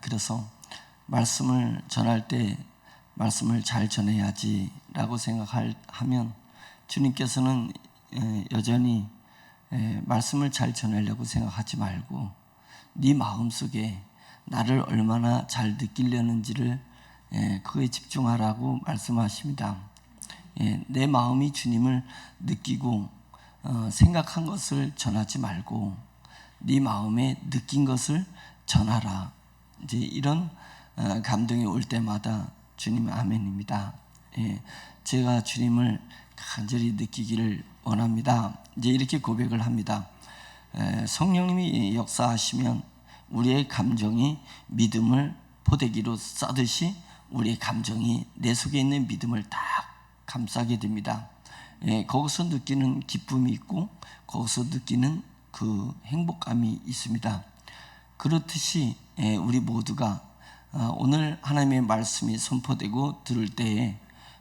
그래서 말씀을 전할 때 말씀을 잘 전해야지라고 생각하면 주님께서는 여전히 말씀을 잘 전하려고 생각하지 말고 네 마음속에 나를 얼마나 잘 느끼려는지를 그거에 집중하라고 말씀하십니다. 내 마음이 주님을 느끼고 생각한 것을 전하지 말고 네 마음에 느낀 것을 전하라. 이제 이런 감동이 올 때마다 주님 아멘입니다. 제가 주님을 간절히 느끼기를 원합니다. 이제 이렇게 고백을 합니다. 성령님이 역사하시면 우리의 감정이 믿음을 포대기로 싸듯이 우리의 감정이 내 속에 있는 믿음을 다 감싸게 됩니다. 거기서 느끼는 기쁨이 있고 거기서 느끼는 그 행복감이 있습니다. 그렇듯이 우리 모두가 오늘 하나님의 말씀이 선포되고 들을 때에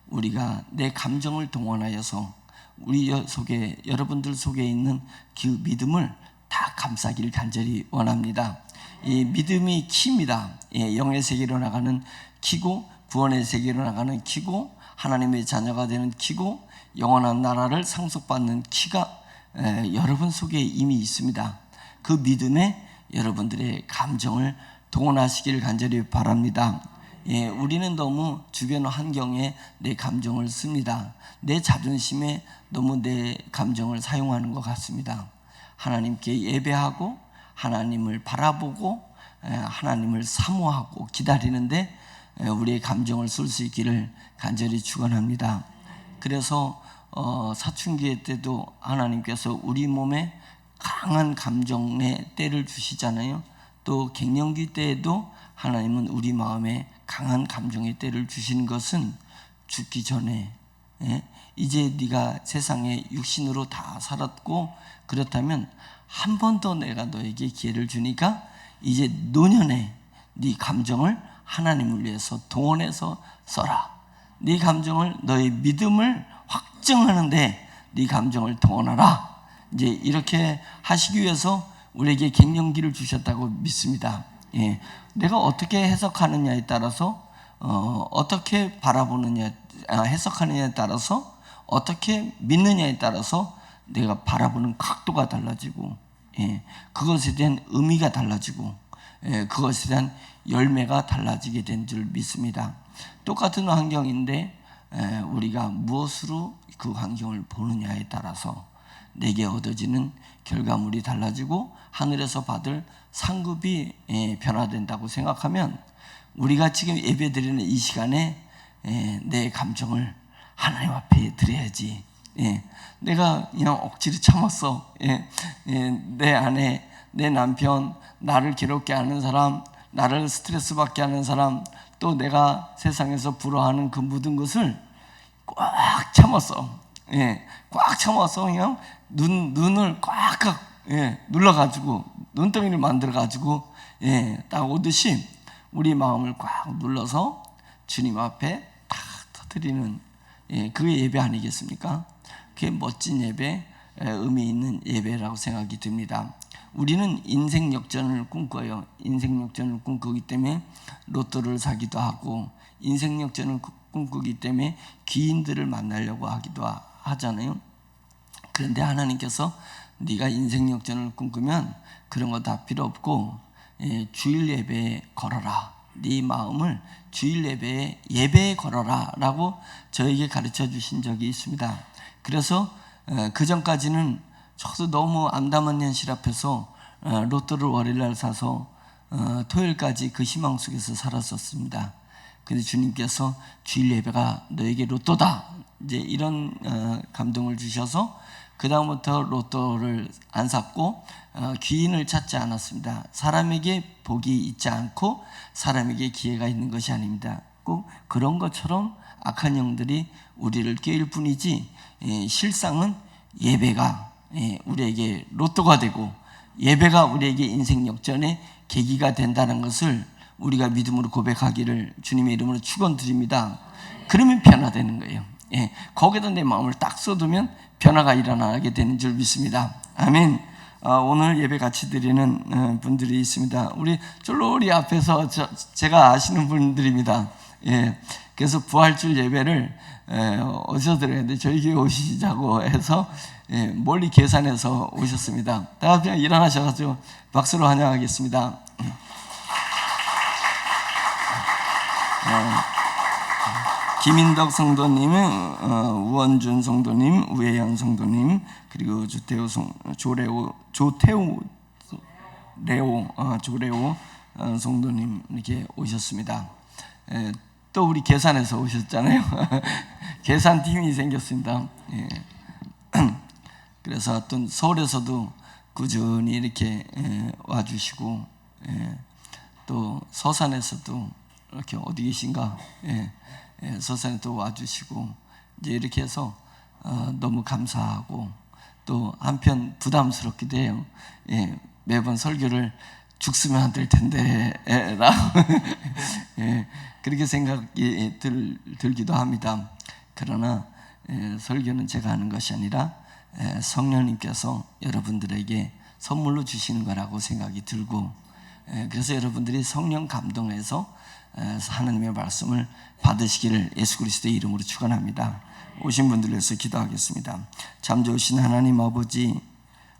우리가 내 감정을 동원하여서 우리 속에 여러분들 속에 있는 그 믿음을 다 감싸기를 간절히 원합니다. 이 믿음이 키입니다. 영의 세계로 나가는 키고 구원의 세계로 나가는 키고 하나님의 자녀가 되는 키고 영원한 나라를 상속받는 키가 여러분 속에 이미 있습니다. 그 믿음에 여러분들의 감정을 동원하시기를 간절히 바랍니다. 우리는 너무 주변 환경에 내 감정을 씁니다. 내 자존심에 너무 내 감정을 사용하는 것 같습니다. 하나님께 예배하고 하나님을 바라보고 하나님을 사모하고 기다리는데 우리의 감정을 쓸 수 있기를 간절히 축원합니다. 그래서 사춘기 때도 하나님께서 우리 몸에 강한 감정의 때를 주시잖아요. 또 갱년기 때에도 하나님은 우리 마음에 강한 감정의 때를 주시는 것은 죽기 전에 이제 네가 세상에 육신으로 다 살았고 그렇다면 한 번 더 내가 너에게 기회를 주니까 이제 노년에 네 감정을 하나님을 위해서 동원해서 써라. 네 감정을 너의 믿음을 확증하는데 네 감정을 동원하라. 이제 이렇게 하시기 위해서 우리에게 갱년기를 주셨다고 믿습니다. 내가 어떻게 해석하느냐에 따라서 어떻게 바라보느냐 해석하느냐에 따라서 어떻게 믿느냐에 따라서 내가 바라보는 각도가 달라지고 그것에 대한 의미가 달라지고 그것에 대한 열매가 달라지게 된 줄 믿습니다. 똑같은 환경인데 우리가 무엇으로 그 환경을 보느냐에 따라서 내게 얻어지는 결과물이 달라지고 하늘에서 받을 상급이 변화된다고 생각하면 우리가 지금 예배드리는 이 시간에 내 감정을 하나님 앞에 드려야지. 내가 그냥 억지로 참았어. 내 아내, 내 남편, 나를 괴롭게 하는 사람, 나를 스트레스 받게 하는 사람, 또 내가 세상에서 부러워하는 그 모든 것을 꽉 참았어. 꽉 참아서 그냥 눈을 꽉 눌러가지고 눈덩이를 만들어가지고 딱 오듯이 우리 마음을 꽉 눌러서 주님 앞에 탁 터뜨리는 그게 예배 아니겠습니까? 그게 멋진 예배, 의미 있는 예배라고 생각이 듭니다. 우리는 인생 역전을 꿈꿔요. 인생 역전을 꿈꾸기 때문에 로또를 사기도 하고 인생 역전을 꿈꾸기 때문에 귀인들을 만나려고 하기도 하잖아요. 그런데 하나님께서 네가 인생 역전을 꿈꾸면 그런 거 다 필요 없고 주일 예배에 걸어라. 네 마음을 주일 예배에 걸어라 라고 저에게 가르쳐 주신 적이 있습니다. 그래서 그 전까지는 저도 너무 암담한 현실 앞에서 로또를 월요일날 사서 토요일까지 그 희망 속에서 살았었습니다. 근데 주님께서 주일 예배가 너에게 로또다 이제 이런 감동을 주셔서 그 다음부터 로또를 안 샀고 귀인을 찾지 않았습니다. 사람에게 복이 있지 않고 사람에게 기회가 있는 것이 아닙니다. 꼭 그런 것처럼 악한 영들이 우리를 깨울 뿐이지 실상은 예배가 우리에게 로또가 되고 예배가 우리에게 인생 역전의 계기가 된다는 것을 우리가 믿음으로 고백하기를 주님의 이름으로 축원드립니다. 그러면 변화되는 거예요. 거기다 내 마음을 딱 쏟으면 변화가 일어나게 되는 줄 믿습니다. 아멘. 오늘 예배 같이 드리는 분들이 있습니다. 우리 쫄로리 앞에서 제가 아시는 분들입니다. 예, 그래서 부활절 예배를 어디서 드렸는데 저희 교회 오시자고 해서 멀리 계산해서 오셨습니다. 다 그냥 일어나셔가지고 박수로 환영하겠습니다. 김인덕 성도님, 우원준 성도님, 우혜영 성도님, 그리고 조레오 성도님 이렇게 오셨습니다. 또 우리 계산에서 오셨잖아요. 계산팀이 생겼습니다. 그래서 어떤 서울에서도 꾸준히 이렇게 와주시고, 또 서산에서도 이렇게 어디 계신가? 서산에 또 와주시고, 이제 이렇게 해서 너무 감사하고, 또 한편 부담스럽기도 해요. 매번 설교를 죽으면 안 될 텐데 라고 그렇게 생각이 들기도 합니다. 그러나 설교는 제가 하는 것이 아니라 성령님께서 여러분들에게 선물로 주시는 거라고 생각이 들고, 그래서 여러분들이 성령 감동해서 하나님의 말씀을 받으시기를 예수 그리스도의 이름으로 축원합니다. 오신 분들 위해서 기도하겠습니다. 참 좋으신 하나님 아버지,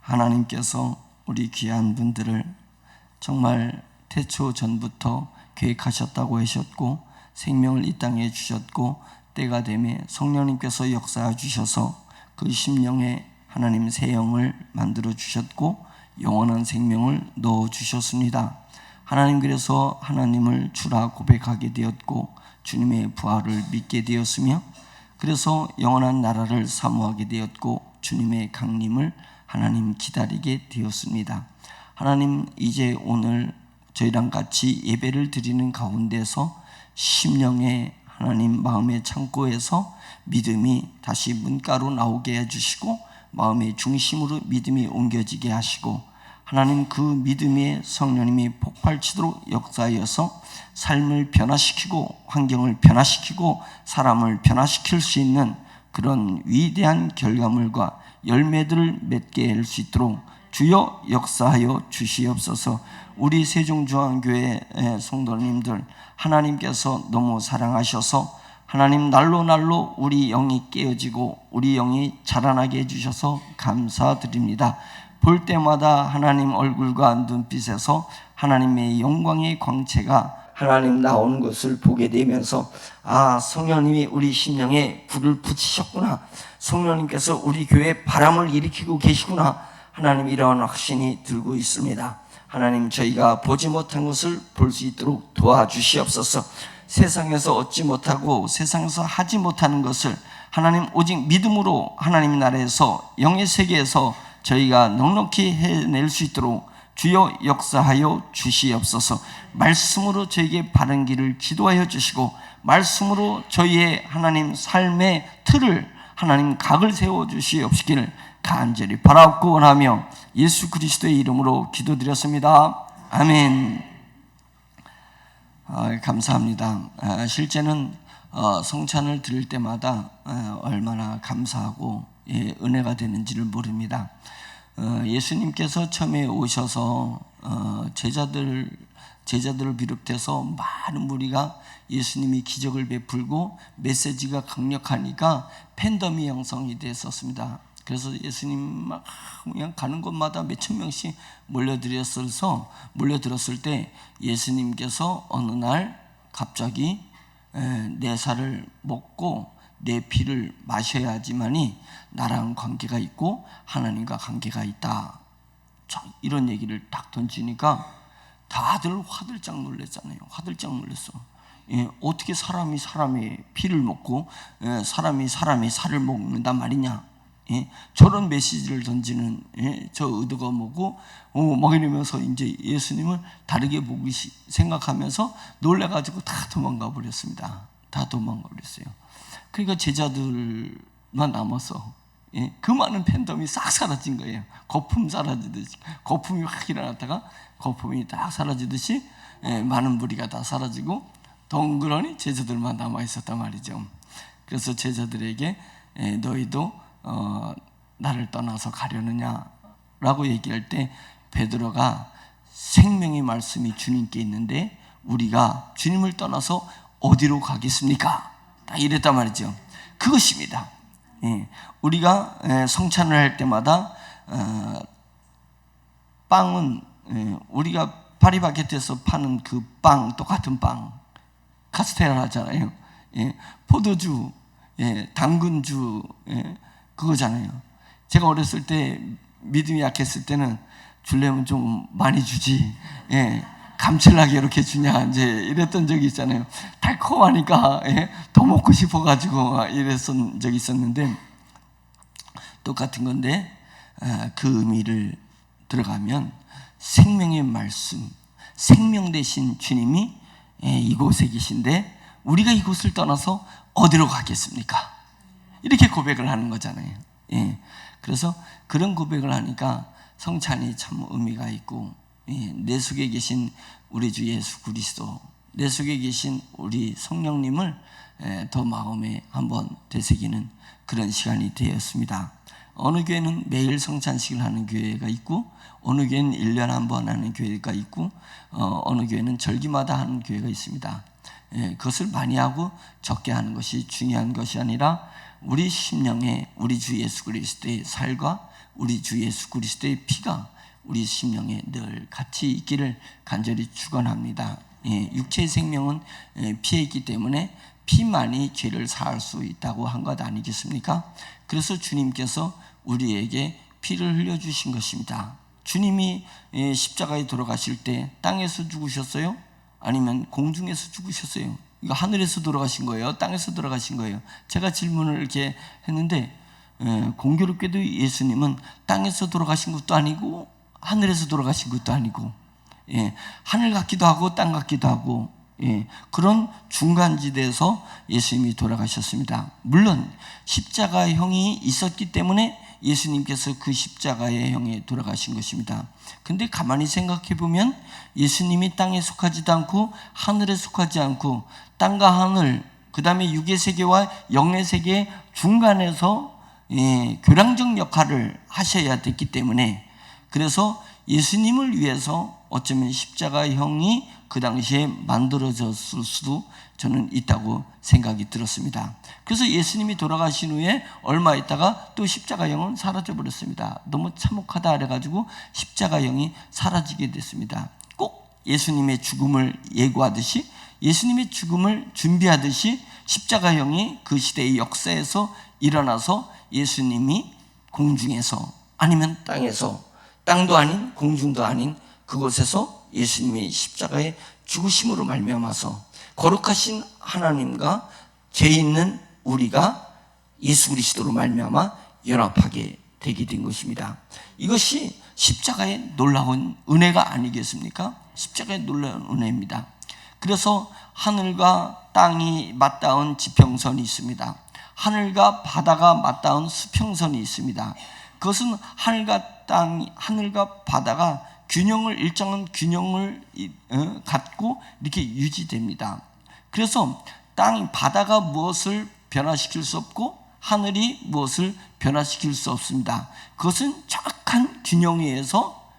하나님께서 우리 귀한 분들을 정말 태초 전부터 계획하셨다고 하셨고, 생명을 이 땅에 주셨고, 때가 되매 성령님께서 역사해 주셔서 그 심령에 하나님 새 영을 만들어 주셨고 영원한 생명을 넣어 주셨습니다. 하나님, 그래서 하나님을 주라 고백하게 되었고 주님의 부활을 믿게 되었으며, 그래서 영원한 나라를 사모하게 되었고 주님의 강림을 하나님 기다리게 되었습니다. 하나님, 이제 오늘 저희랑 같이 예배를 드리는 가운데서 심령의 하나님 마음의 창고에서 믿음이 다시 문가로 나오게 해주시고, 마음의 중심으로 믿음이 옮겨지게 하시고, 하나님 그 믿음의 성령님이 폭발치도록 역사하여서 삶을 변화시키고 환경을 변화시키고 사람을 변화시킬 수 있는 그런 위대한 결과물과 열매들을 맺게 할 수 있도록 주여 역사하여 주시옵소서. 우리 세종중앙교회 성도님들, 하나님께서 너무 사랑하셔서 하나님 날로 우리 영이 깨어지고 우리 영이 자라나게 해주셔서 감사드립니다. 볼 때마다 하나님 얼굴과 눈빛에서 하나님의 영광의 광채가 하나님 나오는 것을 보게 되면서, 성령님이 우리 심령에 불을 붙이셨구나, 성령님께서 우리 교회에 바람을 일으키고 계시구나, 하나님 이러한 확신이 들고 있습니다. 하나님, 저희가 보지 못한 것을 볼 수 있도록 도와주시옵소서. 세상에서 얻지 못하고 세상에서 하지 못하는 것을 하나님 오직 믿음으로 하나님 나라에서 영의 세계에서 저희가 넉넉히 해낼 수 있도록 주여 역사하여 주시옵소서. 말씀으로 저에게 바른 길을 지도하여 주시고, 말씀으로 저희의 하나님 삶의 틀을 하나님 각을 세워 주시옵시기를 간절히 바라옵고 원하며 예수 그리스도의 이름으로 기도드렸습니다. 아멘. 감사합니다. 실제는 성찬을 드릴 때마다 얼마나 감사하고 은혜가 되는지를 모릅니다. 예수님께서 처음에 오셔서 제자들을 비롯해서 많은 무리가 예수님이 기적을 베풀고 메시지가 강력하니까 팬덤이 형성이 됐었습니다. 그래서 예수님 막 그냥 가는 곳마다 몇천 명씩 몰려들었을 때 예수님께서 어느 날 갑자기 내 살을 먹고 내 피를 마셔야지만이 나랑 관계가 있고 하나님과 관계가 있다, 이런 얘기를 딱 던지니까 다들 화들짝 놀랐잖아요. 화들짝 놀랐어. 어떻게 사람이 사람의 피를 먹고 사람이 사람의 살을 먹는단 말이냐, 저런 메시지를 던지는 저 의도가 뭐고 막 이러면서 이제 예수님을 다르게 보기 생각하면서 놀래가지고 다 도망가 버렸습니다. 다 도망가 버렸어요. 그러니까 제자들만 남아서 그 많은 팬덤이 싹 사라진 거예요. 거품 사라지듯이, 거품이 확 일어났다가 거품이 딱 사라지듯이 많은 무리가 다 사라지고 덩그러니 제자들만 남아 있었단 말이죠. 그래서 제자들에게 너희도 나를 떠나서 가려느냐, 라고 얘기할 때 베드로가 생명의 말씀이 주님께 있는데 우리가 주님을 떠나서 어디로 가겠습니까? 딱 이랬단 말이죠. 그것입니다. 우리가 성찬을 할 때마다 빵은 우리가 파리바게트에서 파는 그 빵, 똑같은 빵, 카스테라 하잖아요. 포도주, 당근주, 그거잖아요. 제가 어렸을 때 믿음이 약했을 때는 주려면 좀 많이 주지, 감칠나게 이렇게 주냐 이제 이랬던 적이 있잖아요. 달콤하니까 더 먹고 싶어가지고 이랬던 적이 있었는데, 똑같은 건데 그 의미를 들어가면 생명의 말씀, 생명 되신 주님이 이곳에 계신데 우리가 이곳을 떠나서 어디로 가겠습니까? 이렇게 고백을 하는 거잖아요. 그래서 그런 고백을 하니까 성찬이 참 의미가 있고, 내 속에 계신 우리 주 예수 그리스도, 내 속에 계신 우리 성령님을 더 마음에 한번 되새기는 그런 시간이 되었습니다. 어느 교회는 매일 성찬식을 하는 교회가 있고, 어느 교회는 1년에 한 번 하는 교회가 있고, 어느 교회는 절기마다 하는 교회가 있습니다. 그것을 많이 하고 적게 하는 것이 중요한 것이 아니라 우리 심령에 우리 주 예수 그리스도의 살과 우리 주 예수 그리스도의 피가 우리 심령에 늘 같이 있기를 간절히 축원합니다. 육체의 생명은 피에 있기 때문에 피만이 죄를 사할 수 있다고 한 것 아니겠습니까? 그래서 주님께서 우리에게 피를 흘려주신 것입니다. 주님이 십자가에 돌아가실 때 땅에서 죽으셨어요? 아니면 공중에서 죽으셨어요? 이거 하늘에서 돌아가신 거예요? 땅에서 돌아가신 거예요? 제가 질문을 이렇게 했는데 공교롭게도 예수님은 땅에서 돌아가신 것도 아니고 하늘에서 돌아가신 것도 아니고, 하늘 같기도 하고 땅 같기도 하고, 그런 중간지대에서 예수님이 돌아가셨습니다. 물론 십자가의 형이 있었기 때문에 예수님께서 그 십자가의 형에 돌아가신 것입니다. 근데 가만히 생각해 보면 예수님이 땅에 속하지도 않고 하늘에 속하지 않고 땅과 하늘, 그 다음에 육의 세계와 영의 세계 중간에서 교량적 역할을 하셔야 됐기 때문에, 그래서 예수님을 위해서 어쩌면 십자가형이 그 당시에 만들어졌을 수도 저는 있다고 생각이 들었습니다. 그래서 예수님이 돌아가신 후에 얼마 있다가 또 십자가형은 사라져 버렸습니다. 너무 참혹하다 그래가지고 십자가형이 사라지게 됐습니다. 꼭 예수님의 죽음을 예고하듯이, 예수님의 죽음을 준비하듯이 십자가형이 그 시대의 역사에서 일어나서 예수님이 공중에서 아니면 땅에서, 땅도 아닌 공중도 아닌 그곳에서 예수님이 십자가에 죽으심으로 말미암아서 거룩하신 하나님과 죄 있는 우리가 예수 그리스도로 말미암아 연합하게 되게 된 것입니다. 이것이 십자가의 놀라운 은혜가 아니겠습니까? 십자가의 놀라운 은혜입니다. 그래서 하늘과 땅이 맞닿은 지평선이 있습니다. 하늘과 바다가 맞닿은 수평선이 있습니다. 그것은 하늘과 땅, 하늘과 바다가 일정한 균형을 갖고 이렇게 유지됩니다. 그래서 바다가 무엇을 변화시킬 수 없고 하늘이 무엇을 변화시킬 수 없습니다. 그것은 정확한 균형에 의해서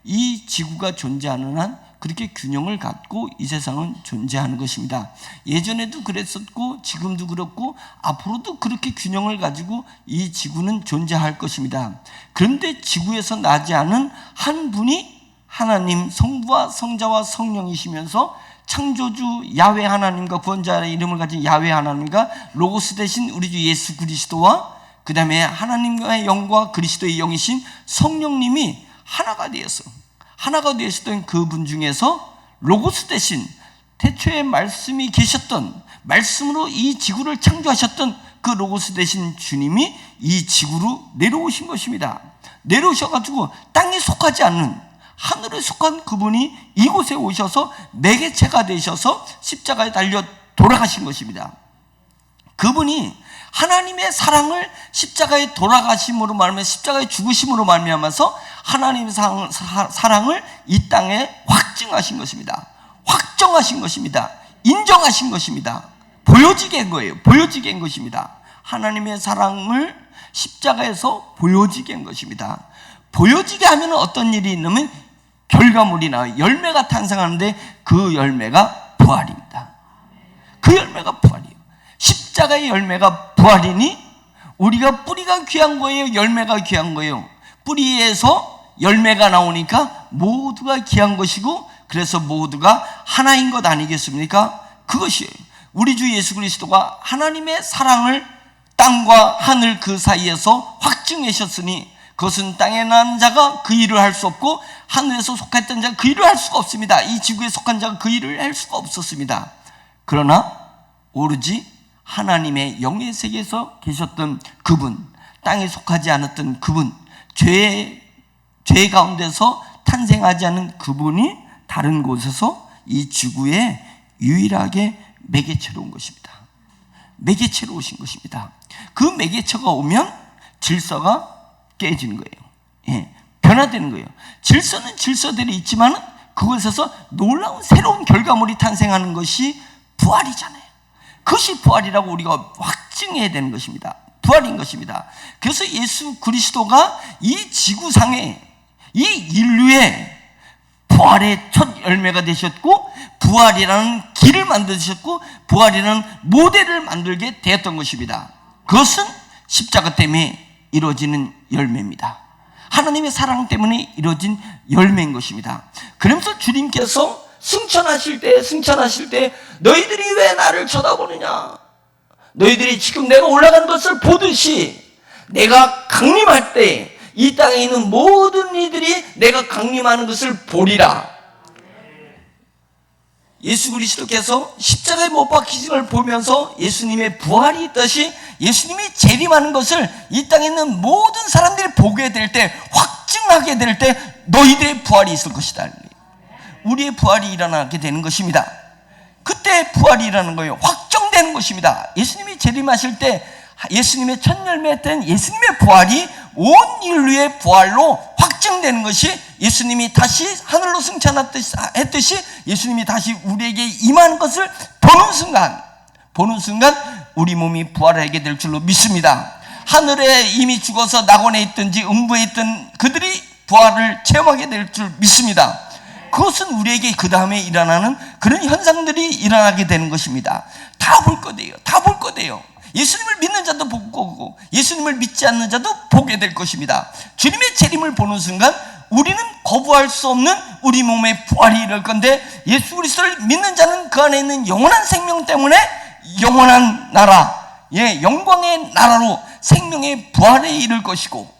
이 지구가 존재하는 한 그렇게 균형을 갖고 이 세상은 존재하는 것입니다. 예전에도 그랬었고 지금도 그렇고 앞으로도 그렇게 균형을 가지고 이 지구는 존재할 것입니다. 그런데 지구에서 나지 않은 한 분이 하나님 성부와 성자와 성령이시면서 창조주 야훼 하나님과 구원자의 이름을 가진 야훼 하나님과 로고스 대신 우리 주 예수 그리스도와 그 다음에 하나님과의 영과 그리스도의 영이신 성령님이 하나가 되었던 그분 중에서 로고스 대신 태초에 말씀이 계셨던, 말씀으로 이 지구를 창조하셨던 그 로고스 대신 주님이 이 지구로 내려오신 것입니다. 내려오셔가지고 땅에 속하지 않는 하늘에 속한 그분이 이곳에 오셔서 매개체가 되셔서 십자가에 달려 돌아가신 것입니다. 그분이 하나님의 사랑을 십자가에 돌아가심으로 말하면 십자가에 죽으심으로 말미암아서 하나님의 사랑을 이 땅에 확증하신 것입니다. 확정하신 것입니다. 인정하신 것입니다. 보여지게 한 거예요. 보여지게 한 것입니다. 하나님의 사랑을 십자가에서 보여지게 한 것입니다. 보여지게 하면 어떤 일이 있냐면 결과물이 나와요. 열매가 탄생하는데 그 열매가 부활입니다. 그 열매가 부활이에요. 십자가의 열매가 부활이니 우리가 뿌리가 귀한 거예요? 열매가 귀한 거예요? 뿌리에서 열매가 나오니까 모두가 귀한 것이고 그래서 모두가 하나인 것 아니겠습니까? 그것이에요. 우리 주 예수 그리스도가 하나님의 사랑을 땅과 하늘 그 사이에서 확증하셨으니 그것은 땅에 난 자가 그 일을 할 수 없고 하늘에서 속했던 자가 그 일을 할 수가 없습니다. 이 지구에 속한 자가 그 일을 할 수가 없었습니다. 그러나 오로지 하나님의 영의 세계에서 계셨던 그분, 땅에 속하지 않았던 그분, 죄 가운데서 탄생하지 않은 그분이 다른 곳에서 이 지구에 유일하게 매개체로 온 것입니다. 매개체로 오신 것입니다. 그 매개체가 오면 질서가 깨지는 거예요. 변화되는 거예요. 질서는 질서대로 있지만 그곳에서 놀라운 새로운 결과물이 탄생하는 것이 부활이잖아요. 그것이 부활이라고 우리가 확증해야 되는 것입니다. 부활인 것입니다. 그래서 예수 그리스도가 이 지구상에 이 인류의 부활의 첫 열매가 되셨고 부활이라는 길을 만드셨고 부활이라는 모델을 만들게 되었던 것입니다. 그것은 십자가 때문에 이루어지는 열매입니다. 하나님의 사랑 때문에 이루어진 열매인 것입니다. 그러면서 주님께서 승천하실 때 너희들이 왜 나를 쳐다보느냐? 너희들이 지금 내가 올라간 것을 보듯이 내가 강림할 때 이 땅에 있는 모든 이들이 내가 강림하는 것을 보리라. 예수 그리스도께서 십자가에 못 박히신 걸 보면서 예수님의 부활이 있듯이 예수님이 재림하는 것을 이 땅에 있는 모든 사람들이 보게 될 때, 확증하게 될 때 너희들의 부활이 있을 것이다. 우리의 부활이 일어나게 되는 것입니다. 그때 부활이 일어나는 거예요. 확정되는 것입니다. 예수님이 재림하실 때 예수님의 첫 열매였던 예수님의 부활이 온 인류의 부활로 확정되는 것이 예수님이 다시 하늘로 승천했듯이 예수님이 다시 우리에게 임하는 것을 보는 순간 우리 몸이 부활하게 될 줄로 믿습니다. 하늘에 이미 죽어서 낙원에 있든지 음부에 있든 그들이 부활을 체험하게 될 줄 믿습니다. 그것은 우리에게 그 다음에 일어나는 그런 현상들이 일어나게 되는 것입니다. 다 볼 거예요. 예수님을 믿는 자도 볼 거고 예수님을 믿지 않는 자도 보게 될 것입니다. 주님의 재림을 보는 순간 우리는 거부할 수 없는 우리 몸의 부활이 이룰 건데 예수 그리스도를 믿는 자는 그 안에 있는 영원한 생명 때문에 영원한 나라, 영광의 나라로 생명의 부활에 이를 것이고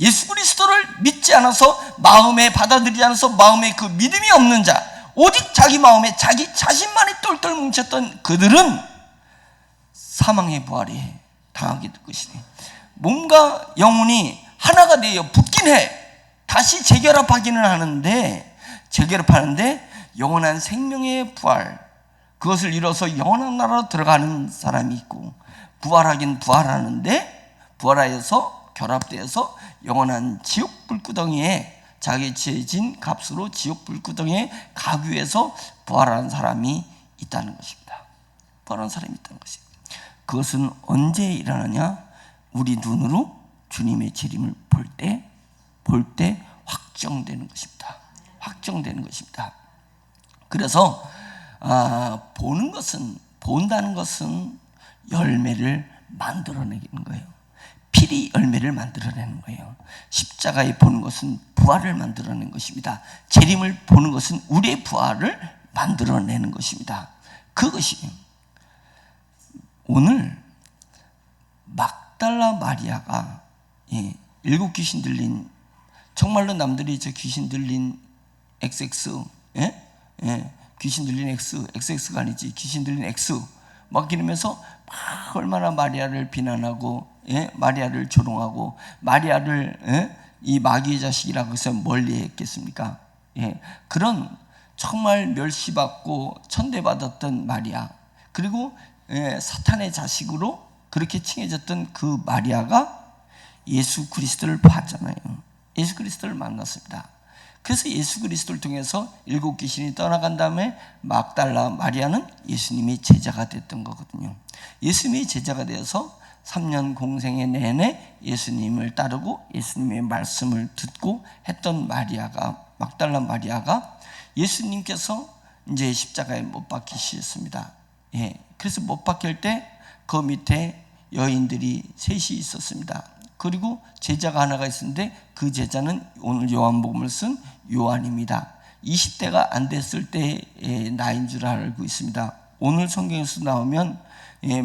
예수 그리스도를 믿지 않아서 마음에 받아들이지 않아서 마음에 그 믿음이 없는 자, 오직 자기 마음에 자기 자신만이 똘똘 뭉쳤던 그들은 사망의 부활이 당하게 될 것이니 몸과 영혼이 하나가 되어 붙긴 해. 다시 재결합하기는 하는데 영원한 생명의 부활, 그것을 이뤄서 영원한 나라로 들어가는 사람이 있고 부활하긴 부활하는데 부활하여서 결합되어서 영원한 지옥 불구덩이에 자기 지어진 값으로 지옥 불구덩이에 가기 위해서 부활하는 사람이 있다는 것입니다. 부활하는 사람이 있다는 것입니다. 그것은 언제 일어나냐? 우리 눈으로 주님의 재림을 볼 때 확정되는 것입니다. 확정되는 것입니다. 그래서 본다는 것은 열매를 만들어내는 거예요. 필히 열매를 만들어내는 거예요. 십자가에 보는 것은 부활을 만들어내는 것입니다. 재림을 보는 것은 우리의 부활을 만들어내는 것입니다. 그것이 오늘 막달라 마리아가 일곱 귀신 들린, 정말로 남들이 저 귀신 들린 XX, 귀신 들린 XX가 아니지 귀신 들린 X 막 이러면서 막 얼마나 마리아를 비난하고 마리아를 조롱하고 마리아를 이 마귀의 자식이라고 해서 멀리했겠습니까? 그런 정말 멸시받고 천대받았던 마리아, 그리고 사탄의 자식으로 그렇게 칭해졌던 그 마리아가 예수 그리스도를 봤잖아요. 예수 그리스도를 만났습니다. 그래서 예수 그리스도를 통해서 일곱 귀신이 떠나간 다음에 막달라 마리아는 예수님의 제자가 됐던 거거든요. 예수님의 제자가 되어서 3년 공생의 내내 예수님을 따르고 예수님의 말씀을 듣고 했던 막달라 마리아가 예수님께서 이제 십자가에 못 박히셨습니다. 그래서 못 박힐 때 그 밑에 여인들이 셋이 있었습니다. 그리고 제자가 하나가 있었는데 그 제자는 오늘 요한복음을 쓴 요한입니다. 20대가 안 됐을 때의 나이인 줄 알고 있습니다. 오늘 성경에서 나오면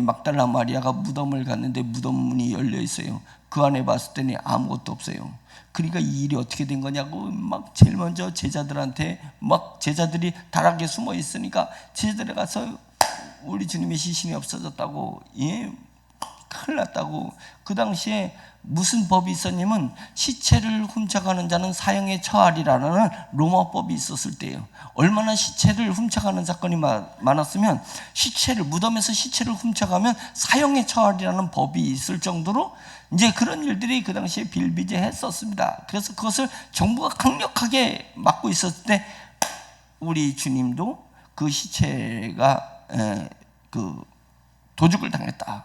막달라 마리아가 무덤을 갔는데 무덤 문이 열려 있어요. 그 안에 봤을 때는 아무것도 없어요. 그러니까 이 일이 어떻게 된 거냐고 막 제일 먼저 제자들한테 막 제자들이 다락에 숨어 있으니까 제자들이 가서 우리 주님의 시신이 없어졌다고, 큰일 났다고. 그 당시에 무슨 법이 있었냐면 시체를 훔쳐가는 자는 사형에 처하리라는 로마법이 있었을 때예요. 얼마나 시체를 훔쳐가는 사건이 많았으면 무덤에서 시체를 훔쳐가면 사형에 처하리라는 법이 있을 정도로 이제 그런 일들이 그 당시에 빌비재했었습니다. 그래서 그것을 정부가 강력하게 막고 있었을 때 우리 주님도 그 시체가 그 도둑을 당했다,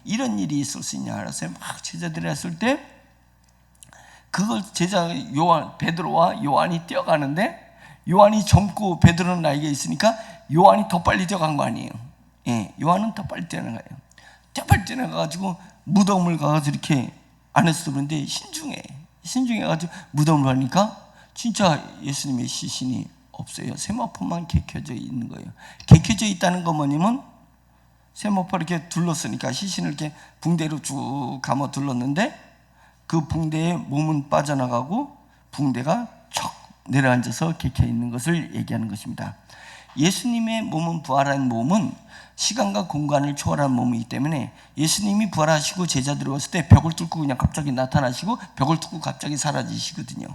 이런 일이 있을 수 있냐 알았어요. 막 제자들이 했을 때 그걸 제자 베드로와 요한이 뛰어가는데 요한이 젊고 베드로는 나이가 있으니까 요한이 더 빨리 뛰어간 거 아니에요. 요한은 더 빨리 뛰어나가요. 더 빨리 뛰어나가가지고 무덤을 가가지고 이렇게 안에서 들었는데 신중해가지고 무덤을 가니까 진짜 예수님의 시신이 없어요. 세마포만 개켜져 있는 거예요. 개켜져 있다는 건 뭐냐면 세마포를 이렇게 둘렀으니까 시신을 이렇게 붕대로 쭉 감아 둘렀는데 그 붕대에 몸은 빠져나가고 붕대가 척 내려앉아서 개켜 있는 것을 얘기하는 것입니다. 예수님의 몸은, 부활한 몸은 시간과 공간을 초월한 몸이기 때문에 예수님이 부활하시고 제자들이 왔을 때 벽을 뚫고 그냥 갑자기 나타나시고 벽을 뚫고 갑자기 사라지시거든요.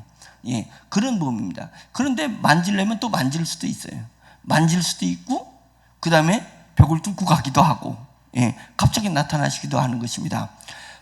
그런 몸입니다. 그런데 만지려면 또 만질 수도 있어요. 만질 수도 있고 그 다음에 벽을 뚫고 가기도 하고, 갑자기 나타나시기도 하는 것입니다.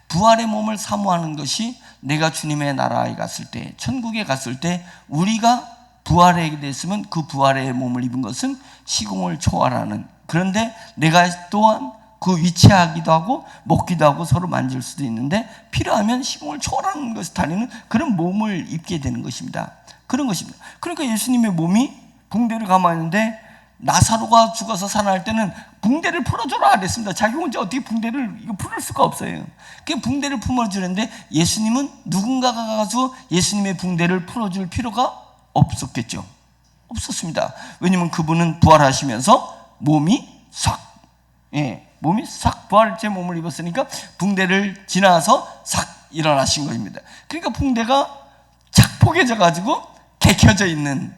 부활의 몸을 사모하는 것이 내가 주님의 나라에 갔을 때, 천국에 갔을 때 우리가 부활하게 됐으면 그 부활의 몸을 입은 것은 시공을 초월하는, 그런데 내가 또한 그 위치하기도 하고 먹기도 하고 서로 만질 수도 있는데 필요하면 시공을 초월하는 것을 다니는 그런 몸을 입게 되는 것입니다. 그런 것입니다. 그러니까 예수님의 몸이 붕대를 감았는데 나사로가 죽어서 살아날 때는 붕대를 풀어줘라 그랬습니다. 자기 혼자 어떻게 붕대를 풀을 수가 없어요. 그 붕대를 품어주는데 예수님은 누군가가 가서 예수님의 붕대를 풀어줄 필요가 없었겠죠. 없었습니다. 왜냐하면 그분은 부활하시면서 몸이 싹 부활제 몸을 입었으니까 붕대를 지나서 싹 일어나신 것입니다. 그러니까 붕대가 착 포개져 가지고 개켜져 있는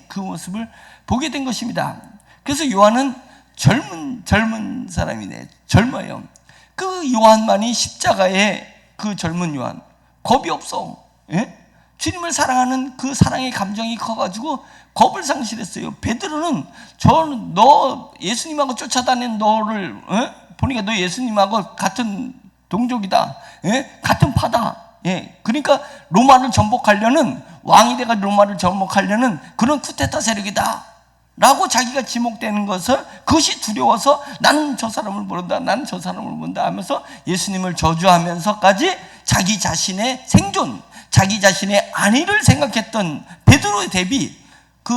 그 모습을 보게 된 것입니다. 그래서 요한은 젊은 사람이네. 젊어요. 그 요한만이 십자가에, 그 젊은 요한, 겁이 없어. 주님을 사랑하는 그 사랑의 감정이 커가지고 겁을 상실했어요. 베드로는 너 예수님하고 쫓아다닌 너를 보니까 너 예수님하고 같은 동족이다, 같은 파다. 그러니까 로마를 전복하려는, 왕이 돼가지고 로마를 전복하려는 그런 쿠데타 세력이다 라고 자기가 지목되는 것을, 그것이 두려워서 나는 저 사람을 모른다, 나는 저 사람을 모른다 하면서 예수님을 저주하면서까지 자기 자신의 생존, 자기 자신의 안위를 생각했던 베드로에 대비 그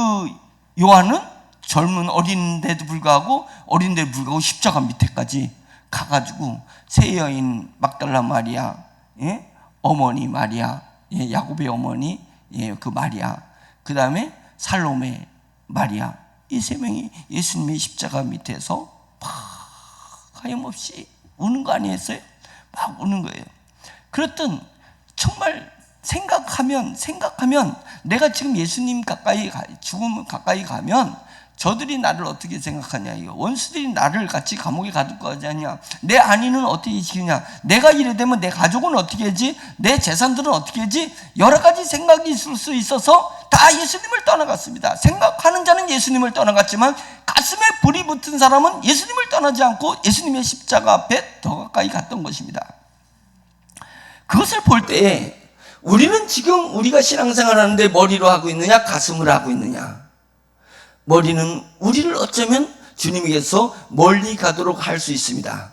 요한은 젊은 어린데도 불구하고 십자가 밑에까지 가가지고 세 여인 막달라 마리아, 어머니 마리아, 야곱의 어머니, 그 마리아, 그 다음에 살로메 마리아, 이 세 명이 예수님의 십자가 밑에서 막 하염없이 우는 거 아니었어요? 막 우는 거예요. 그랬던, 정말 생각하면 내가 지금 예수님 죽음 가까이 가면 저들이 나를 어떻게 생각하냐, 이거 원수들이 나를 같이 감옥에 가둘 거 아니냐, 내 안위는 어떻게 지키냐, 내가 이래 되면 내 가족은 어떻게 하지, 내 재산들은 어떻게 하지, 여러 가지 생각이 있을 수 있어서 다 예수님을 떠나갔습니다. 생각하는 자는 예수님을 떠나갔지만 가슴에 불이 붙은 사람은 예수님을 떠나지 않고 예수님의 십자가 앞에 더 가까이 갔던 것입니다. 그것을 볼 때에 우리는 지금 우리가 신앙생활 하는데 머리로 하고 있느냐, 가슴으로 하고 있느냐. 머리는 우리를 어쩌면 주님에게서 멀리 가도록 할 수 있습니다.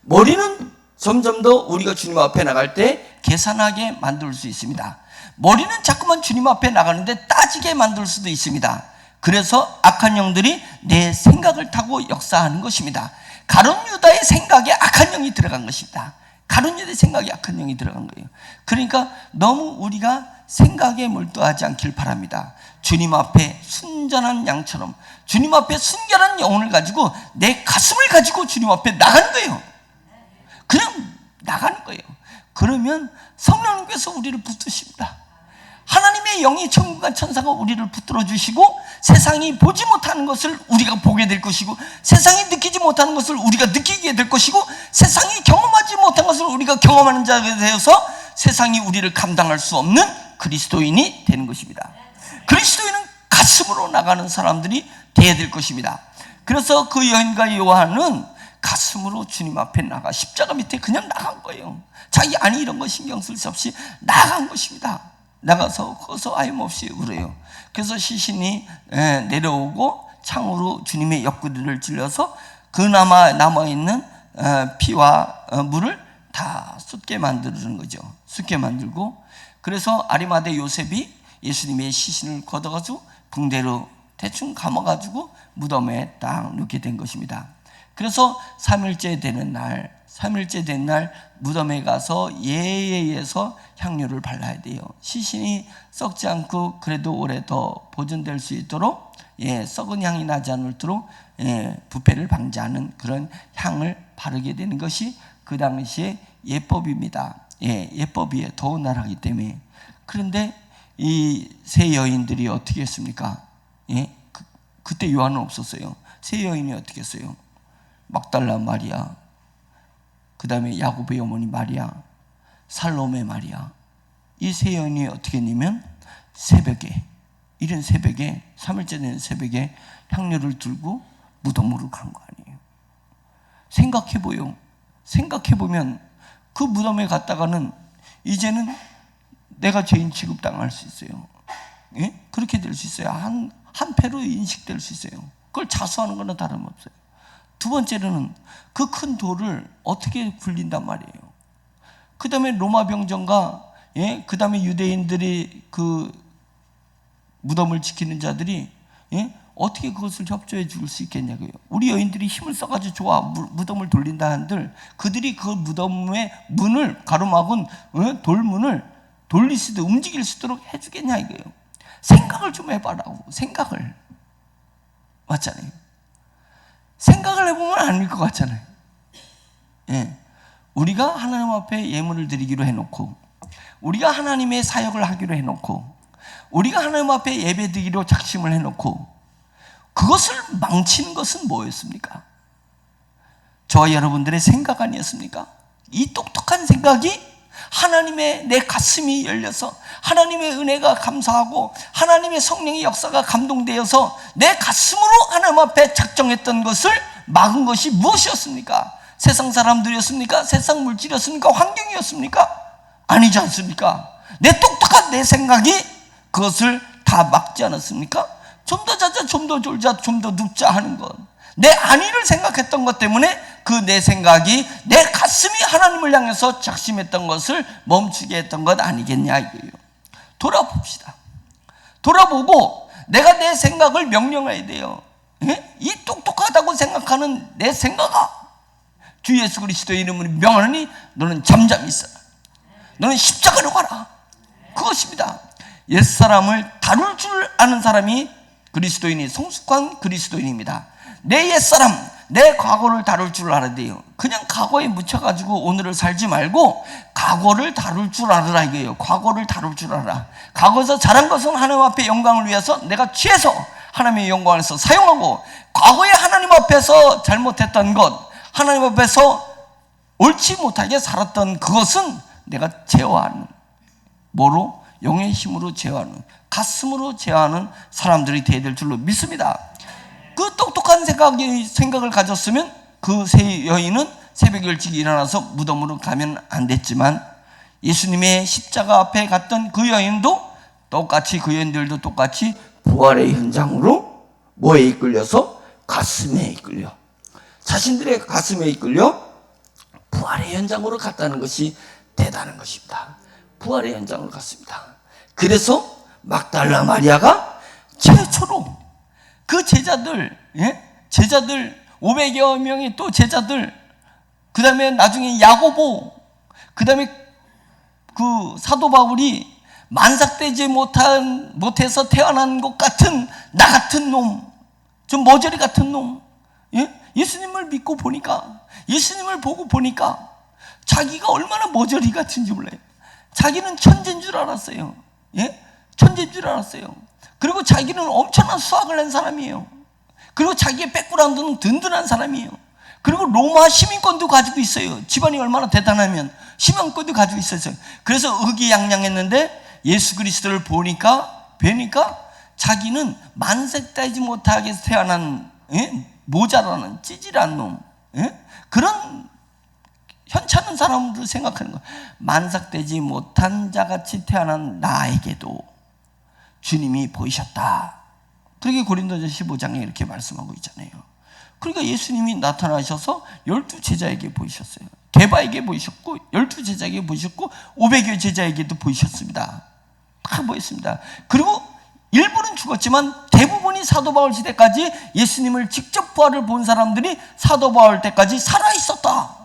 머리는 점점 더 우리가 주님 앞에 나갈 때 계산하게 만들 수 있습니다. 머리는 자꾸만 주님 앞에 나가는데 따지게 만들 수도 있습니다. 그래서 악한 영들이 내 생각을 타고 역사하는 것입니다. 가룟 유다의 생각에 악한 영이 들어간 것입니다. 가룟 유다의 생각에 악한 영이 들어간 거예요. 그러니까 너무 우리가 생각에 몰두하지 않길 바랍니다. 주님 앞에 순전한 양처럼, 주님 앞에 순결한 영혼을 가지고 내 가슴을 가지고 주님 앞에 나가는 거예요. 그냥 나가는 거예요. 그러면 성령님께서 우리를 붙드십니다. 하나님의 영이 천국과 천사가 우리를 붙들어 주시고 세상이 보지 못하는 것을 우리가 보게 될 것이고, 세상이 느끼지 못하는 것을 우리가 느끼게 될 것이고, 세상이 경험하지 못한 것을 우리가 경험하는 자가 되어서 세상이 우리를 감당할 수 없는 그리스도인이 되는 것입니다. 그리스도인은 가슴으로 나가는 사람들이 되어야 될 것입니다. 그래서 그 여인과 요한은 가슴으로 주님 앞에 나가 십자가 밑에 그냥 나간 거예요. 자기 아니 이런 거 신경 쓸 수 없이 나간 것입니다. 나가서 거기서 아임없이 울어요. 그래서 시신이 내려오고 창으로 주님의 옆구리를 찔러서 그나마 남아있는 피와 물을 다 쏟게 만드는 거죠. 쏟게 만들고, 그래서 아리마대 요셉이 예수님의 시신을 걷어가지고 붕대로 대충 감아가지고 무덤에 딱 놓게 된 것입니다. 그래서 3일째 되는 날 무덤에 가서 예에서 향료를 발라야 돼요. 시신이 썩지 않고 그래도 오래 더 보존될 수 있도록, 썩은 향이 나지 않도록 부패를 방지하는 그런 향을 바르게 되는 것이 그 당시의 예법입니다. 예법이에요. 더운 나라이기 때문에. 그런데 이 세 여인들이 어떻게 했습니까? 그때 요한은 없었어요. 세 여인이 어떻게 했어요? 막달라 마리아, 그 다음에 야고보의 어머니 마리아, 살로메 마리아, 이 세 여인이 어떻게 했냐면 새벽에, 이른 새벽에, 3일째 되는 새벽에 향료를 들고 무덤으로 간 거 아니에요. 생각해보면 그 무덤에 갔다가는 이제는 내가 죄인 취급당할 수 있어요. 그렇게 될 수 있어요. 한 패로 인식될 수 있어요. 그걸 자수하는 거는 다름없어요. 두 번째로는 그 큰 돌을 어떻게 굴린단 말이에요. 그 다음에 로마 병정과 그 다음에 유대인들이 그 무덤을 지키는 자들이 어떻게 그것을 협조해 줄 수 있겠냐고요. 우리 여인들이 힘을 써가지고 좋아 무덤을 돌린다 한들 그들이 그 무덤의 문을 가로막은 돌문을 돌릴 수도 움직일 수 있도록 해주겠냐 이거예요. 생각을 좀 해봐라고. 생각을. 맞잖아요. 생각을 해보면 아닐 것 같잖아요. 우리가 하나님 앞에 예물을 드리기로 해놓고, 우리가 하나님의 사역을 하기로 해놓고, 우리가 하나님 앞에 예배 드리기로 작심을 해놓고, 그것을 망치는 것은 뭐였습니까? 저와 여러분들의 생각 아니었습니까? 이 똑똑한 생각이 하나님의 내 가슴이 열려서 하나님의 은혜가 감사하고 하나님의 성령의 역사가 감동되어서 내 가슴으로 하나님 앞에 작정했던 것을 막은 것이 무엇이었습니까? 세상 사람들이었습니까? 세상 물질이었습니까? 환경이었습니까? 아니지 않습니까? 내 똑똑한 내 생각이 그것을 다 막지 않았습니까? 좀 더 자자, 좀 더 졸자, 좀 더 눕자 하는 것, 내 안위를 생각했던 것 때문에 그 내 생각이 내 가슴이 하나님을 향해서 작심했던 것을 멈추게 했던 것 아니겠냐 이거예요. 돌아봅시다. 돌아보고 내가 내 생각을 명령해야 돼요. 이 똑똑하다고 생각하는 내 생각아, 주 예수 그리스도의 이름으로 명하노니 너는 잠잠히 있어라. 너는 십자가로 가라. 그것입니다. 옛사람을 다룰 줄 아는 사람이 그리스도인이 성숙한 그리스도인입니다. 내 옛사람, 내 과거를 다룰 줄 알아야 돼요. 그냥 과거에 묻혀가지고 오늘을 살지 말고 과거를 다룰 줄 알아라 이거예요. 과거를 다룰 줄 알아. 과거에서 잘한 것은 하나님 앞에 영광을 위해서 내가 취해서 하나님의 영광에서 사용하고, 과거에 하나님 앞에서 잘못했던 것, 하나님 앞에서 옳지 못하게 살았던 그것은 내가 제어하는, 뭐로? 영의 힘으로 제어하는, 가슴으로 제어하는 사람들이 되어야 될 줄로 믿습니다. 그 똑똑한 생각을 가졌으면 그 세 여인은 새벽 일찍 일어나서 무덤으로 가면 안 됐지만, 예수님의 십자가 앞에 갔던 그 여인도 똑같이, 그 여인들도 똑같이 부활의 현장으로 뭐에 이끌려서? 가슴에 이끌려, 자신들의 가슴에 이끌려 부활의 부활의 현장으로 갔다는 것이 대단한 것입니다. 부활의 현장으로 갔습니다. 그래서 막달라 마리아가 최초로 그 제자들 500여 명의 또 제자들, 그 다음에 나중에 야고보, 그 다음에 그 사도 바울이 만삭되지 못해서 태어난 것 같은 나 같은 놈, 좀 머저리 같은 놈, 예수님을 믿고 보니까, 예수님을 보고 보니까 자기가 얼마나 머저리 같은지 몰라요. 자기는 천재인 줄 알았어요. 천재인 줄 알았어요. 그리고 자기는 엄청난 수학을 낸 사람이에요. 그리고 자기의 백그라운드는 든든한 사람이에요. 그리고 로마 시민권도 가지고 있어요. 집안이 얼마나 대단하면 시민권도 가지고 있었어요. 그래서 의기양양했는데 예수 그리스도를 보니까 자기는 만삭되지 못하게 태어난 모자라는 찌질한 놈, 그런 현찮은 사람들 생각하는 거예요. 만삭되지 못한 자같이 태어난 나에게도 주님이 보이셨다. 그렇게 고린도전 15장에 이렇게 말씀하고 있잖아요. 그러니까 예수님이 나타나셔서 12제자에게 보이셨어요. 게바에게 보이셨고 12제자에게 보이셨고 500여 제자에게도 보이셨습니다. 다 보였습니다. 그리고 일부는 죽었지만 대부분이 사도 바울 시대까지 예수님을 직접 부활을 본 사람들이 사도 바울 때까지 살아있었다.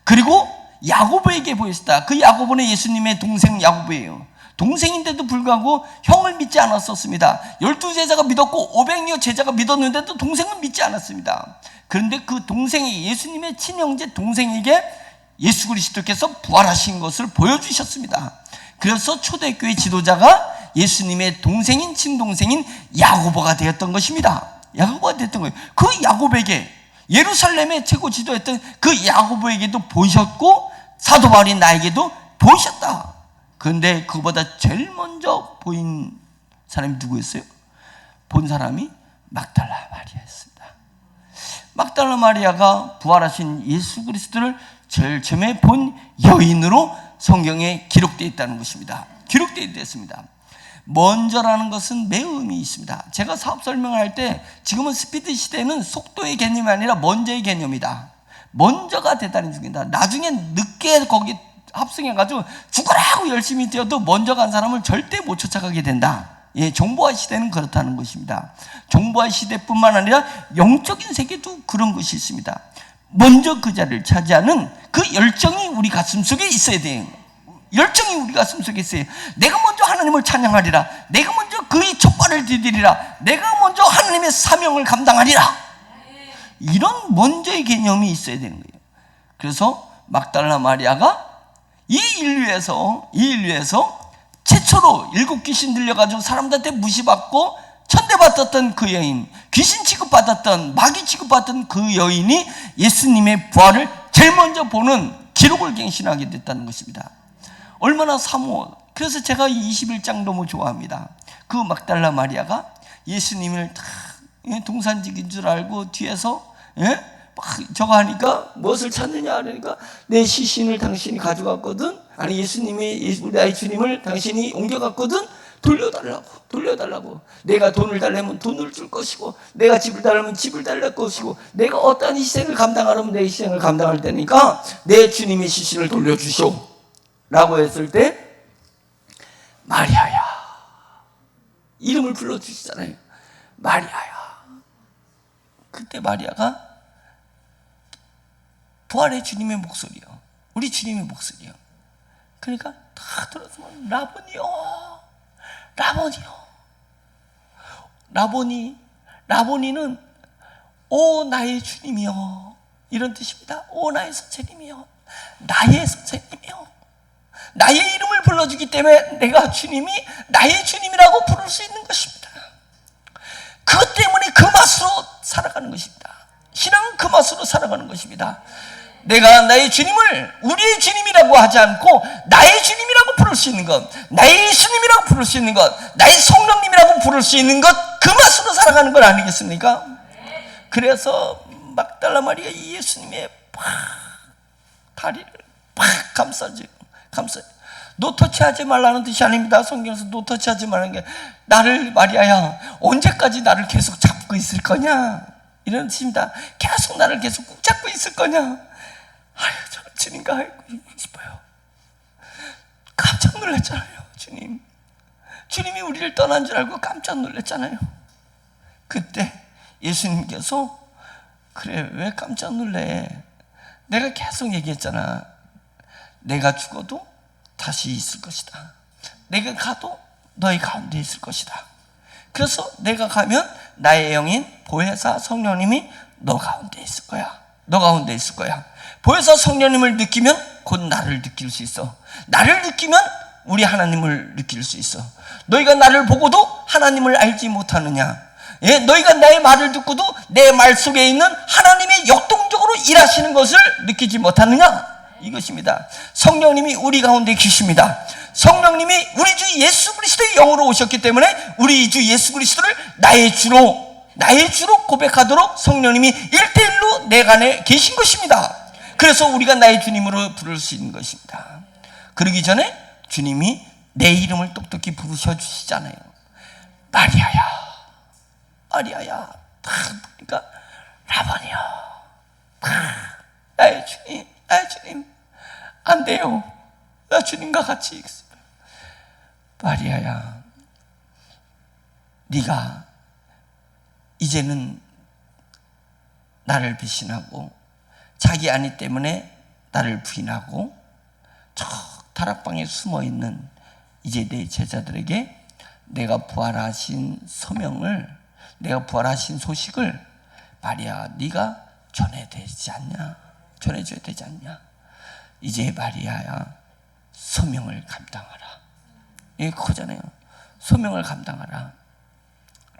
그리고 야고보에게 보였다. 그 야고보는 예수님의 동생 야고보예요. 동생인데도 불구하고 형을 믿지 않았었습니다. 12제자가 믿었고 500여 제자가 믿었는데도 동생은 믿지 않았습니다. 그런데 그 동생이 예수님의 친형제 동생에게 예수 그리스도께서 부활하신 것을 보여주셨습니다. 그래서 초대교회 지도자가 예수님의 동생인 친동생인 야고보가 되었던 것입니다. 야고보가 됐던 거예요. 그 야고보에게, 예루살렘의 최고 지도였던 그 야고보에게도 보이셨고 사도 바울인 나에게도 보이셨다. 그런데 그보다 제일 먼저 보인 사람이 누구였어요? 본 사람이 막달라 마리아였습니다. 막달라 마리아가 부활하신 예수 그리스도를 제일 처음에 본 여인으로 성경에 기록되어 있다는 것입니다. 기록되어 있습니다. 먼저라는 것은 매우 의미 있습니다. 제가 사업 설명할 때 지금은 스피드 시대는 속도의 개념이 아니라 먼저의 개념이다. 먼저가 대단히 중요하다. 나중에 늦게 거기 합승해가지고 죽으라고 열심히 뛰어도 먼저 간 사람을 절대 못 쫓아가게 된다. 정보화 시대는 그렇다는 것입니다. 정보화 시대뿐만 아니라 영적인 세계도 그런 것이 있습니다. 먼저 그 자리를 차지하는 그 열정이 우리 가슴 속에 있어야 돼요. 열정이 우리 가슴 속에 있어요. 내가 먼저 하나님을 찬양하리라. 내가 먼저 그의 촛발을 디디리라. 내가 먼저 하나님의 사명을 감당하리라. 이런 먼저의 개념이 있어야 되는 거예요. 그래서 막달라 마리아가 이 인류에서 최초로 7 귀신 들려가지고 사람들한테 무시받고 천대받았던 그 여인, 귀신 취급받았던, 마귀 취급받았던 그 여인이 예수님의 부활을 제일 먼저 보는 기록을 갱신하게 됐다는 것입니다. 얼마나 사모워. 그래서 제가 이 21장 너무 좋아합니다. 그 막달라 마리아가 예수님을 다 동산직인 줄 알고 뒤에서 막 저거 하니까 무엇을 찾느냐 하니까 내 시신을 당신이 가져갔거든. 아니 예수님이 나의 주님을 당신이 옮겨갔거든. 돌려달라고. 내가 돈을 달라면 돈을 줄 것이고, 내가 집을 달라면 집을 달랄 것이고, 내가 어떠한 희생을 감당하려면 내 희생을 감당할 테니까 내 주님의 시신을 돌려주시오 라고 했을 때 마리아야, 이름을 불러주시잖아요. 마리아야. 그때 마리아가 부활의 주님의 목소리요, 우리 주님의 목소리요. 그러니까 다 들었으면 라보니는 오 나의 주님이요 이런 뜻입니다. 오 나의 선생님이요, 나의 선생님이요. 나의 이름을 불러주기 때문에 내가 주님이 나의 주님이라고 부를 수 있는 것입니다. 그것 때문에 그 맛으로 살아가는 것입니다. 신앙은 그 맛으로 살아가는 것입니다. 내가 나의 주님을 우리의 주님이라고 하지 않고 나의 주님이라고 부를 수 있는 것, 나의 예수님이라고 부를 수 있는 것, 나의 성령님이라고 부를 수 있는 것, 그 맛으로 살아가는 것 아니겠습니까? 그래서 막달라 마리아 이 예수님의 다리를 팍 감싸죠. 노터치하지 말라는 뜻이 아닙니다. 성경에서 노터치하지 말라는 게 나를, 마리아야 언제까지 나를 계속 잡고 있을 거냐 이런 뜻입니다. 계속 나를 계속 꼭 잡고 있을 거냐. 저는 주님과 있고 싶어요. 깜짝 놀랐잖아요. 주님이 우리를 떠난 줄 알고 깜짝 놀랐잖아요. 그때 예수님께서 그래, 왜 깜짝 놀래? 내가 계속 얘기했잖아. 내가 죽어도 다시 있을 것이다. 내가 가도 너희 가운데 있을 것이다. 그래서 내가 가면 나의 영인 보혜사 성령님이 너 가운데 있을 거야. 너 가운데 있을 거야. 보혜사 성령님을 느끼면 곧 나를 느낄 수 있어. 나를 느끼면 우리 하나님을 느낄 수 있어. 너희가 나를 보고도 하나님을 알지 못하느냐? 너희가 나의 말을 듣고도 내 말 속에 있는 하나님의 역동적으로 일하시는 것을 느끼지 못하느냐? 이것입니다. 성령님이 우리 가운데 계십니다. 성령님이 우리 주 예수 그리스도의 영으로 오셨기 때문에 우리 주 예수 그리스도를 나의 주로 고백하도록 성령님이 1대1로 내 안에 계신 것입니다. 그래서 우리가 나의 주님으로 부를 수 있는 것입니다. 그러기 전에 주님이 내 이름을 똑똑히 부르셔 주시잖아요. 마리아야. 다 부르니까 라반이야. 나의 주님, 안 돼요. 나 주님과 같이 있습니다. 마리아야, 네가 이제는 나를 배신하고 자기 아내 때문에 나를 부인하고 저 다락방에 숨어있는 이제 내 제자들에게 내가 부활하신 소식을 마리아 네가 전해줘야 되지 않냐? 이제 마리아야, 소명을 감당하라. 이게 그거잖아요. 소명을 감당하라.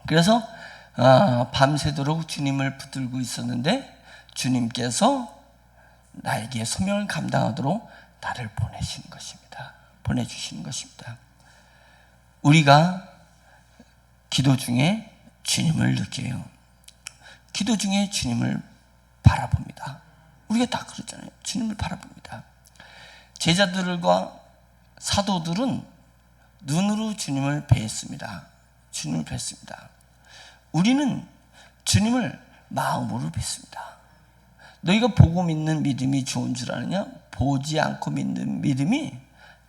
그래서 밤새도록 주님을 붙들고 있었는데 주님께서 나에게 소명을 감당하도록 나를 보내주시는 것입니다. 우리가 기도 중에 주님을 느껴요. 기도 중에 주님을 바라봅니다. 우리가 다 그렇잖아요. 주님을 바라봅니다. 제자들과 사도들은 눈으로 주님을 뵀습니다. 우리는 주님을 마음으로 뵀습니다. 너희가 보고 믿는 믿음이 좋은 줄 아느냐? 보지 않고 믿는 믿음이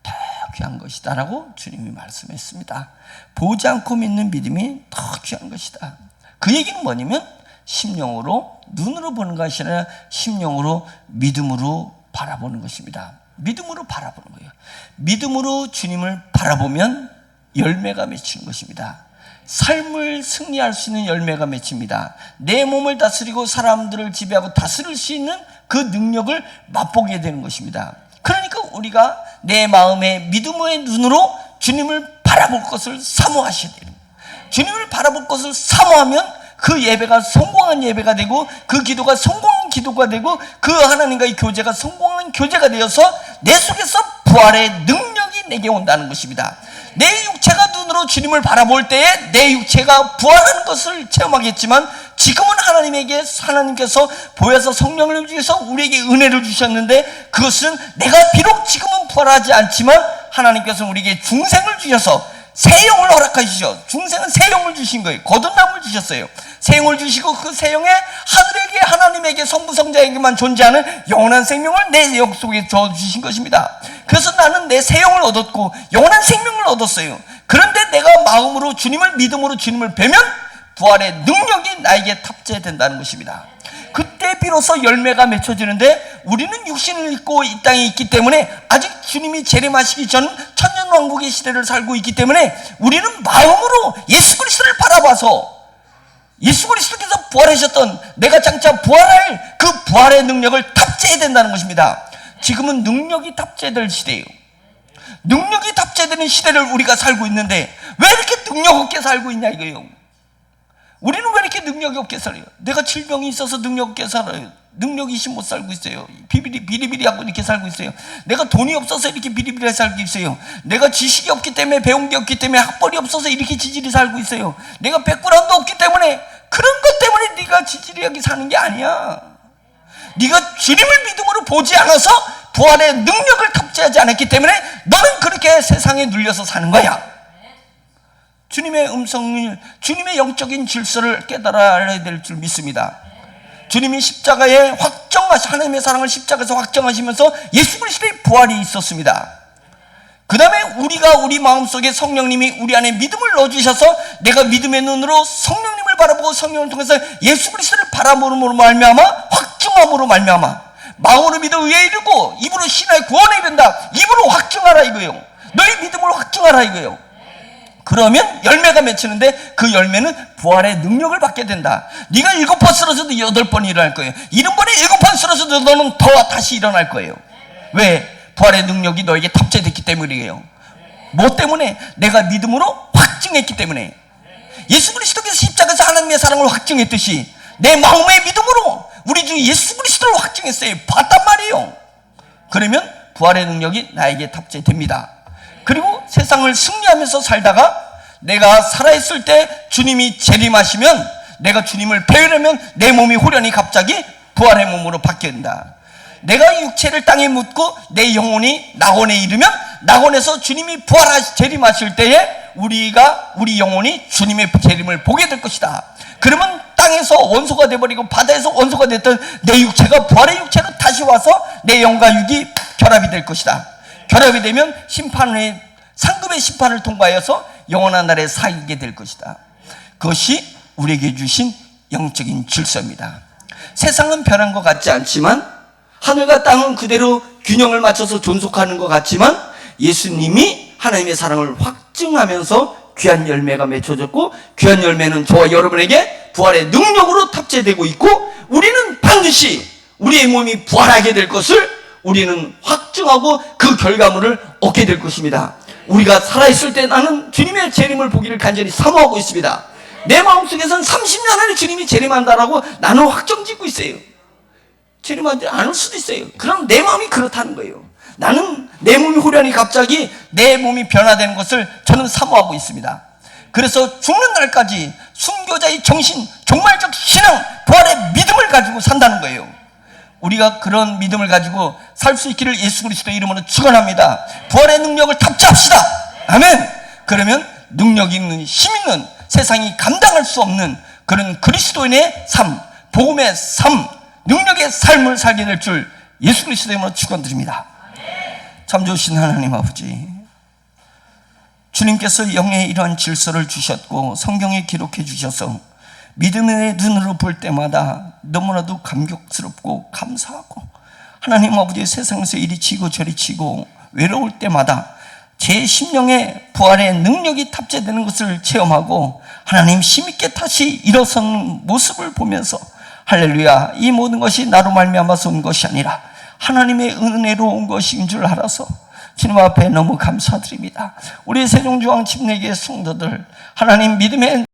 더 귀한 것이다 라고 주님이 말씀했습니다. 보지 않고 믿는 믿음이 더 귀한 것이다. 그 얘기는 뭐냐면 심령으로, 눈으로 보는 것이 아니라 심령으로, 믿음으로 바라보는 것입니다. 믿음으로 바라보는 거예요. 믿음으로 주님을 바라보면 열매가 맺히는 것입니다. 삶을 승리할 수 있는 열매가 맺힙니다. 내 몸을 다스리고 사람들을 지배하고 다스릴 수 있는 그 능력을 맛보게 되는 것입니다. 그러니까 우리가 내 마음의 믿음의 눈으로 주님을 바라볼 것을 사모하셔야 돼요. 주님을 바라볼 것을 사모하면 그 예배가 성공한 예배가 되고 그 기도가 성공한 기도가 되고 그 하나님과의 교제가 성공한 교제가 되어서 내 속에서 부활의 능력이 내게 온다는 것입니다. 내 육체가 눈으로 주님을 바라볼 때에 내 육체가 부활하는 것을 체험하겠지만 지금은 하나님께서 보혜사 성령을 주셔서 우리에게 은혜를 주셨는데 그것은 내가 비록 지금은 부활하지 않지만 하나님께서 우리에게 중생을 주셔서 새 영을 허락하시죠. 중생은 새 영을 주신 거예요. 거듭남을 주셨어요. 새 영을 주시고 그 새 영에 하늘에게 하나님에게 성부성자에게만 존재하는 영원한 생명을 내 영 속에 주신 것입니다. 그래서 나는 내 새 영을 얻었고 영원한 생명을 얻었어요. 그런데 내가 마음으로 주님을 믿음으로 주님을 뵈면 부활의 능력이 나에게 탑재된다는 것입니다. 그때 비로소 열매가 맺혀지는데 우리는 육신을 입고 이 땅에 있기 때문에 아직 주님이 재림하시기 전 천년왕국의 시대를 살고 있기 때문에 우리는 마음으로 예수 그리스도를 바라봐서 예수 그리스도께서 부활하셨던 내가 장차 부활할 그 부활의 능력을 탑재해야 된다는 것입니다. 지금은 능력이 탑재될 시대예요. 능력이 탑재되는 시대를 우리가 살고 있는데 왜 이렇게 능력 없게 살고 있냐 이거예요. 우리는 왜 이렇게 능력이 없게 살아요? 내가 질병이 있어서 능력 없게 살아요. 능력이 있이 못 살고 있어요. 비리비리하고 이렇게 살고 있어요. 내가 돈이 없어서 이렇게 비리비리하게 살고 있어요. 내가 지식이 없기 때문에 배운 게 없기 때문에 학벌이 없어서 이렇게 지질이 살고 있어요. 내가 백그라운드 없기 때문에 그런 것 때문에 네가 지질하게 사는 게 아니야. 네가 주님을 믿음으로 보지 않아서 부활의 능력을 탑재하지 않았기 때문에 너는 그렇게 세상에 눌려서 사는 거야. 주님의 음성을, 주님의 영적인 질서를 깨달아야 될 줄 믿습니다. 주님이 십자가에 하나님의 사랑을 십자가에서 확정하시면서 예수 그리스도의 부활이 있었습니다. 그 다음에 우리 마음속에 성령님이 우리 안에 믿음을 넣어주셔서 내가 믿음의 눈으로 성령님을 바라보고 성령을 통해서 예수 그리스도를 바라보므로 말미암아 확증함으로 말미암아 마음으로 믿어 의에 이르고 입으로 신하여 구원에 이른다. 입으로 확증하라 이거예요. 너희 믿음을 확증하라 이거예요. 그러면 열매가 맺히는데 그 열매는 부활의 능력을 받게 된다. 네가 7번 쓰러져도 8번 일어날 거예요. 70번에 7번 쓰러져도 너는 더 다시 일어날 거예요. 왜? 부활의 능력이 너에게 탑재됐기 때문이에요. 뭐 때문에? 내가 믿음으로 확증했기 때문에. 예수 그리스도께서 십자가에서 하나님의 사랑을 확증했듯이 내 마음의 믿음으로 우리 주 예수 그리스도를 확증했어요. 봤단 말이에요. 그러면 부활의 능력이 나에게 탑재됩니다. 그리고 세상을 승리하면서 살다가 내가 살아있을 때 주님이 재림하시면 내가 주님을 배우려면 내 몸이 후련히 갑자기 부활의 몸으로 바뀐다. 내가 육체를 땅에 묻고 내 영혼이 낙원에 이르면 낙원에서 주님이 재림하실 때에 우리 영혼이 주님의 재림을 보게 될 것이다. 그러면 땅에서 원소가 되어버리고 바다에서 원소가 됐던 내 육체가 부활의 육체로 다시 와서 내 영과 육이 결합이 될 것이다. 결합이 되면 상급의 심판을 통과해서 영원한 날에 살게 될 것이다. 그것이 우리에게 주신 영적인 질서입니다. 세상은 변한 것 같지 않지만 하늘과 땅은 그대로 균형을 맞춰서 존속하는 것 같지만 예수님이 하나님의 사랑을 확증하면서 귀한 열매가 맺혀졌고 귀한 열매는 저와 여러분에게 부활의 능력으로 탑재되고 있고 우리는 반드시 우리의 몸이 부활하게 될 것을 우리는 확증하고 그 결과물을 얻게 될 것입니다. 우리가 살아있을 때 나는 주님의 재림을 보기를 간절히 사모하고 있습니다. 내 마음속에서는 30년 안에 주님이 재림한다라고 나는 확정짓고 있어요. 재림하지 않을 수도 있어요. 그럼 내 마음이 그렇다는 거예요. 나는 내 몸이 후련히 갑자기 내 몸이 변화되는 것을 저는 사모하고 있습니다. 그래서 죽는 날까지 순교자의 정신, 종말적 신앙, 부활의 믿음을 가지고 산다는 거예요. 우리가 그런 믿음을 가지고 살 수 있기를 예수 그리스도의 이름으로 축원합니다. 부활의 능력을 탑재합시다. 아멘. 그러면 능력 있는, 힘 있는, 세상이 감당할 수 없는 그런 그리스도인의 삶, 복음의 삶, 능력의 삶을 살게 될 줄 예수 그리스도의 이름으로 축원드립니다. 참 좋으신 하나님 아버지, 주님께서 영의 이러한 질서를 주셨고 성경에 기록해 주셔서 믿음의 눈으로 볼 때마다 너무나도 감격스럽고 감사하고 하나님 아버지 세상에서 이리 치고 저리 치고 외로울 때마다 제 심령에 부활의 능력이 탑재되는 것을 체험하고 하나님 힘있게 다시 일어서는 모습을 보면서 할렐루야, 이 모든 것이 나로 말미암아서 온 것이 아니라 하나님의 은혜로 온 것인 줄 알아서 주님 앞에 너무 감사드립니다. 우리 세종중앙 침례교회 성도들 하나님 믿음의